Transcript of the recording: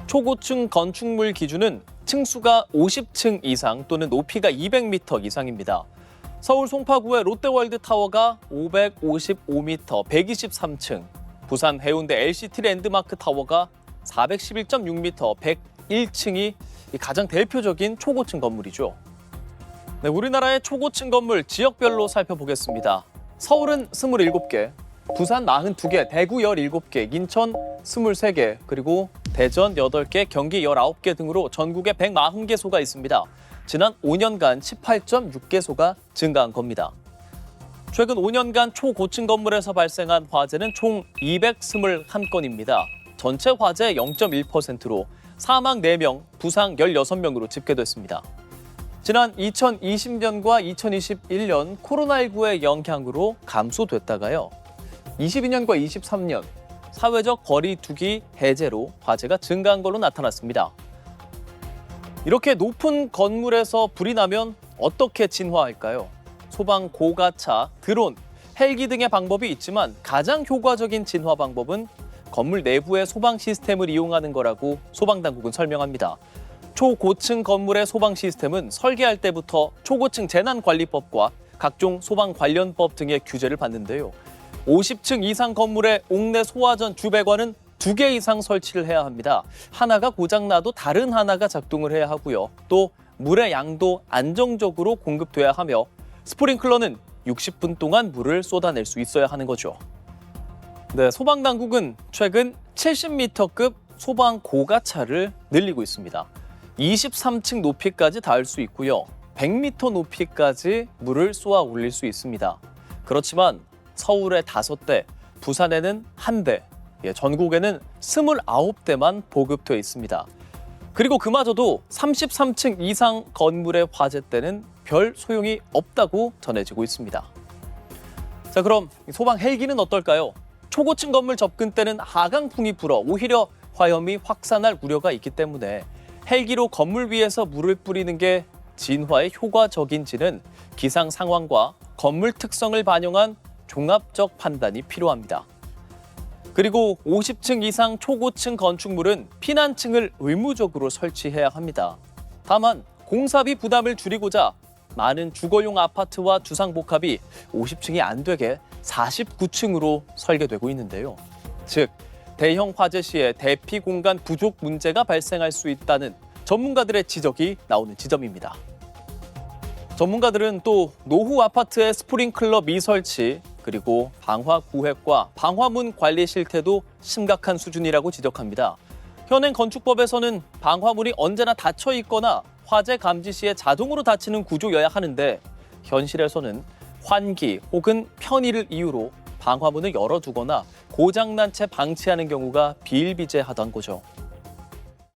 초고층 건축물 기준은 층수가 50층 이상 또는 높이가 200m 이상입니다. 서울 송파구의 롯데월드타워가 555m, 123층, 부산 해운대 LCT 랜드마크 타워가 411.6m, 101층이 가장 대표적인 초고층 건물이죠. 네, 우리나라의 초고층 건물 지역별로 살펴보겠습니다. 서울은 27개, 부산 42개, 대구 17개, 인천 23개, 그리고 대전 8개, 경기 19개 등으로 전국에 140개소가 있습니다. 지난 5년간 18.6개소가 증가한 겁니다. 최근 5년간 초고층 건물에서 발생한 화재는 총 221건입니다. 전체 화재의 0.1%로 사망 4명, 부상 16명으로 집계됐습니다. 지난 2020년과 2021년 코로나19의 영향으로 감소됐다가요. 22년과 23년 사회적 거리 두기 해제로 화재가 증가한 걸로 나타났습니다. 이렇게 높은 건물에서 불이 나면 어떻게 진화할까요? 소방 고가차, 드론, 헬기 등의 방법이 있지만 가장 효과적인 진화 방법은 건물 내부의 소방 시스템을 이용하는 거라고 소방당국은 설명합니다. 초고층 건물의 소방 시스템은 설계할 때부터 초고층 재난관리법과 각종 소방 관련법 등의 규제를 받는데요. 50층 이상 건물의 옥내 소화전 주배관은 2개 이상 설치를 해야 합니다. 하나가 고장나도 다른 하나가 작동을 해야 하고요. 또 물의 양도 안정적으로 공급돼야 하며 스프링클러는 60분 동안 물을 쏟아낼 수 있어야 하는 거죠. 네, 소방당국은 최근 70m급 소방 고가차를 늘리고 있습니다. 23층 높이까지 닿을 수 있고요. 100m 높이까지 물을 쏘아 올릴 수 있습니다. 그렇지만 서울에 5대, 부산에는 1대, 전국에는 29대만 보급돼 있습니다. 그리고 그마저도 33층 이상 건물의 화재 때는 별 소용이 없다고 전해지고 있습니다. 자, 그럼 소방 헬기는 어떨까요? 초고층 건물 접근 때는 하강풍이 불어 오히려 화염이 확산할 우려가 있기 때문에 헬기로 건물 위에서 물을 뿌리는 게 진화에 효과적인지는 기상 상황과 건물 특성을 반영한 종합적 판단이 필요합니다. 그리고 50층 이상 초고층 건축물은 피난층을 의무적으로 설치해야 합니다. 다만 공사비 부담을 줄이고자 많은 주거용 아파트와 주상복합이 50층이 안 되게 49층으로 설계되고 있는데요. 즉, 대형 화재 시에 대피 공간 부족 문제가 발생할 수 있다는 전문가들의 지적이 나오는 지점입니다. 전문가들은 또 노후 아파트의 스프링클러 미설치, 그리고 방화 구획과 방화문 관리 실태도 심각한 수준이라고 지적합니다. 현행 건축법에서는 방화문이 언제나 닫혀 있거나 화재 감지 시에 자동으로 닫히는 구조여야 하는데 현실에서는 환기 혹은 편의를 이유로 방화문을 열어두거나 고장난 채 방치하는 경우가 비일비재하다는 거죠.